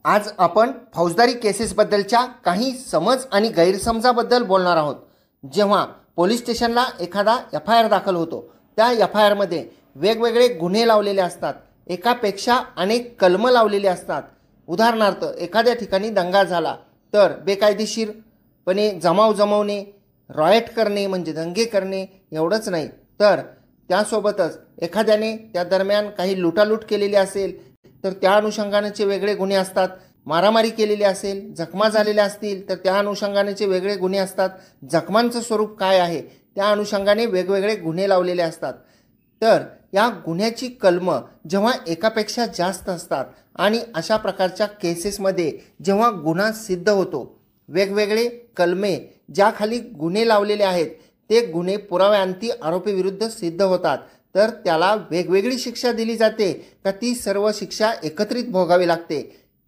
आज आपण फौजदारी केसेसबद्दलच्या काही समज आणि गैरसमजाबद्दल बोलणार आहोत। जेव्हा पोलीस स्टेशनला एखादा FIR दाखल होतो, त्या FIRमध्ये वेगवेगळे गुन्हे लावलेले असतात, एकापेक्षा अनेक कलम लावलेले असतात। उदाहरणार्थ एखाद्या ठिकाणी दंगा झाला तर बेकायदेशीरपणे जमाव जमवणे, रॉयट करणे म्हणजे दंगे करणे एवढंच नाही, तर त्यासोबतच एखाद्याने त्या दरम्यान काही लुटालूट केलेली असेल तर त्या अनुषंगानेचे वेगळे गुन्हे असतात। मारामारी केलेली असेल, जखमा झालेल्या असतील तर त्या अनुषंगानेचे वेगळे गुन्हे असतात। जखमांचं स्वरूप काय आहे त्या अनुषंगाने वेगवेगळे गुन्हे लावलेले असतात। तर या गुन्ह्याची कलम जेव्हा एकापेक्षा जास्त असतात आणि अशा प्रकारच्या केसेसमध्ये जेव्हा गुन्हा सिद्ध होतो, वेगवेगळे कलमे ज्या खाली गुन्हे लावलेले आहेत ते गुन्हे पुराव्यांती आरोपीविरुद्ध सिद्ध होतात, तर त्याला वेगवेगळी शिक्षा दिली जाते का ती सर्व शिक्षा एकत्रित भोगावी लागते,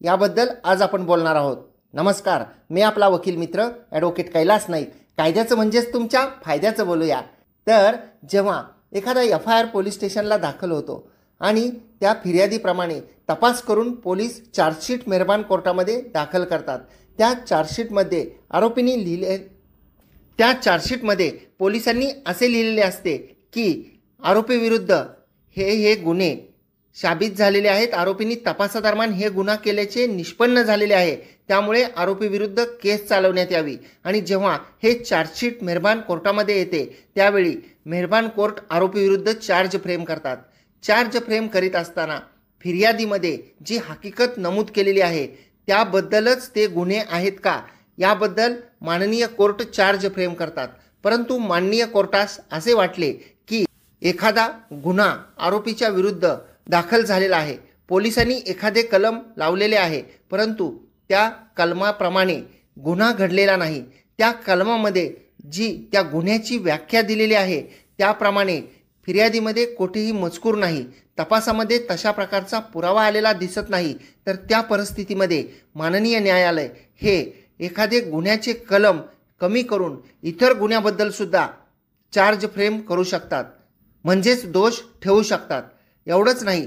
याबद्दल आज आपण बोलणार आहोत। नमस्कार, मी आपला वकील मित्र ॲडव्होकेट कैलास नाईक। कायद्याचं म्हणजेच तुमच्या फायद्याचं बोलूया। तर जेव्हा एखादा FIR पोलीस स्टेशनला दाखल होतो आणि त्या फिर्यादीप्रमाणे तपास करून पोलीस चार्जशीट मेहरबान कोर्टामध्ये दाखल करतात। त्या चार्जशीटमध्ये पोलिसांनी असे लिहिलेले असते की आरोपीविरुद्ध हे गुन्हे साबित झालेले आहेत, आरोपींनी तपासादरम्यान हे गुन्हा केल्याचे निष्पन्न झालेले आहे, त्यामुळे आरोपीविरुद्ध केस चालवण्यात यावी। आणि जेव्हा हे चार्जशीट मेहरबान कोर्टामध्ये येते त्यावेळी मेहरबान कोर्ट आरोपीविरुद्ध चार्ज फ्रेम करतात। चार्ज फ्रेम करीत असताना फिर्यादीमध्ये जी हकीकत नमूद केलेली आहे त्याबद्दलच ते गुन्हे आहेत का याबद्दल माननीय कोर्ट चार्ज फ्रेम करतात। परंतु माननीय कोर्टास असे वाटले की एखादा गुन्हा आरोपीच्या विरुद्ध दाखल झालेला आहे, पोलिसांनी एखादे कलम लावलेले आहे, परंतु त्या कलमाप्रमाणे गुन्हा घडलेला नाही, त्या कलमामध्ये जी त्या गुन्ह्याची व्याख्या दिलेली आहे त्याप्रमाणे फिर्यादीमध्ये कोठेही मजकूर नाही, तपासामध्ये तशा प्रकारचा पुरावा आलेला दिसत नाही, तर त्या परिस्थितीमध्ये माननीय न्यायालय हे एखादे गुन्ह्याचे कलम कमी करून इतर गुन्ह्याबद्दलसुद्धा चार्ज फ्रेम करू शकतात, म्हणजेच दोष ठेवू शकतात। एवढंच नाही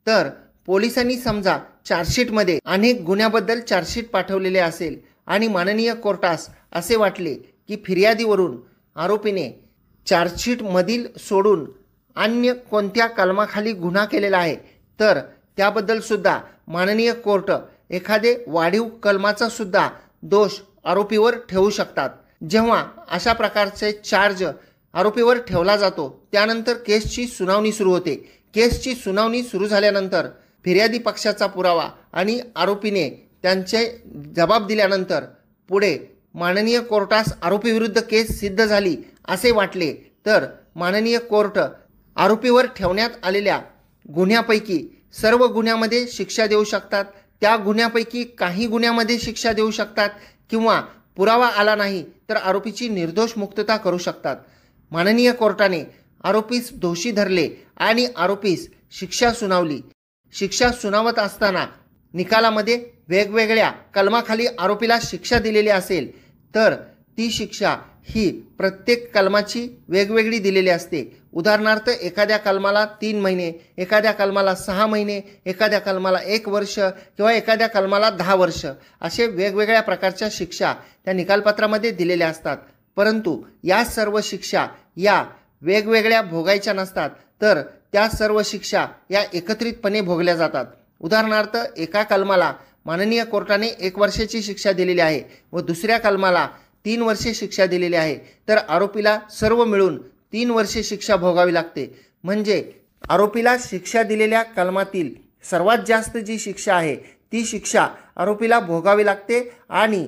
तर पोलिसांनी समजा चार्जशीटमध्ये अनेक गुन्ह्याबद्दल चार्जशीट पाठवलेले असेल आणि माननीय कोर्टास असे वाटले की फिर्यादीवरून आरोपीने चार्जशीटमधील सोडून अन्य कोणत्या कलमाखाली गुन्हा केलेला आहे, तर त्याबद्दलसुद्धा माननीय कोर्ट एखादे वाढीव कलमाचा सुद्धा दोष आरोपीवर ठेवू शकतात। जेव्हा अशा प्रकारचे चार्ज आरोपीवर ठेवला जातो त्यानंतर केसची सुनावणी सुरू होते। केसची सुनावणी सुरू झाल्यानंतर फिर्यादी पक्षाचा पुरावा आणि आरोपीने त्यांचे जबाब दिल्यानंतर पुढे माननीय कोर्टास आरोपीविरुद्ध केस सिद्ध झाली असे वाटले तर माननीय कोर्ट आरोपीवर ठेवण्यात आलेल्या गुन्ह्यापैकी सर्व गुन्ह्यामध्ये शिक्षा देऊ शकतात, त्या गुन्ह्यापैकी काही गुन्ह्यामध्ये शिक्षा देऊ शकतात, किंवा पुरावा आला नाही तर आरोपीची निर्दोष मुक्तता करू शकतात। माननीय कोर्टाने आरोपीस दोषी धरले आणि आरोपीस शिक्षा सुनावली। शिक्षा सुनावत असताना निकालामध्ये वेगवेगळ्या कलमाखाली आरोपीला शिक्षा दिलेली असेल तर ती शिक्षा ही प्रत्येक कलमाची वेगवेगळी दिलेली असते। उदाहरणार्थ एखाद्या कलमाला 3 महिने, एखाद्या कलमाला 6 महिने, एखाद्या कलमाला 1 वर्ष किंवा एखाद्या कलमाला 10 वर्ष असे वेगवेगळ्या प्रकारच्या शिक्षा त्या निकालपत्रामध्ये दिलेल्या असतात। परंतु या सर्व शिक्षा या वेगवेगळ्या भोगायच्या नसतात, तर त्या सर्व शिक्षा या एकत्रितपणे भोगल्या जातात। उदाहरणार्थ एका कलमाला माननीय कोर्टाने 1 वर्षाची शिक्षा दिलेली आहे व दुसऱ्या कलमाला 3 वर्षे शिक्षा दिलेली आहे, तर आरोपीला सर्व मिळून 3 वर्षे शिक्षा भोगावी लागते। म्हणजे आरोपीला शिक्षा दिलेल्या कलमातील सर्वात जास्त जी शिक्षा आहे ती शिक्षा आरोपीला भोगावी लागते आणि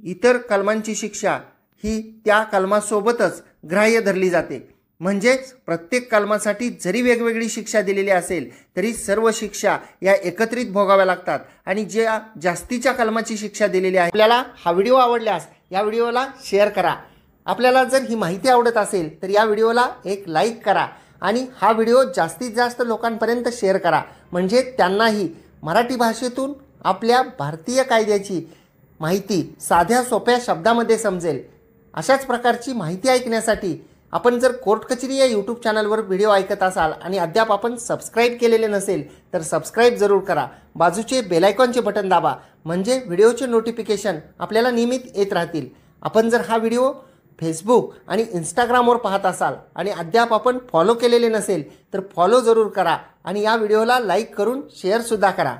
इतर कलमांची शिक्षा ही त्या कलमासोबतच ग्राह्य धरली जाते। म्हणजेच प्रत्येक कलमासाठी जरी वेगवेगळी शिक्षा दिलेली असेल तरी सर्व शिक्षा या एकत्रित भोगाव्या लागतात आणि ज्या जास्तीच्या कलमाची शिक्षा दिलेली आहे। आपल्याला हा व्हिडिओ आवडल्यास या व्हिडिओला शेअर करा। आपल्याला जर ही माहिती आवडत असेल तर या व्हिडिओला एक लाईक करा आणि हा व्हिडिओ जास्तीत जास्त लोकांपर्यंत शेअर करा, म्हणजे त्यांनाही मराठी भाषेतून आपल्या भारतीय कायद्याची माहिती साध्या सोप्या शब्दामध्ये समजेल। अशाच प्रकारची माहिती ऐकण्यासाठी आपण जर कोर्ट कचेरी या यूट्यूब चॅनलवर व्हिडिओ ऐकत असाल आणि अद्याप आपण सबस्क्राईब केलेले नसेल तर सबस्क्राईब जरूर करा. बाजूचे बेल आयकॉनचे बटन दाबा म्हणजे व्हिडिओचे नोटिफिकेशन आपल्याला नियमित येत राहतील. आपण जर हा व्हिडिओ फेसबुक आणि इंस्टाग्रामवर पाहत असाल आणि अद्याप आपण फॉलो केलेले नसेल तर फॉलो जरूर करा आणि या व्हिडिओला लाईक करून शेअरसुद्धा करा.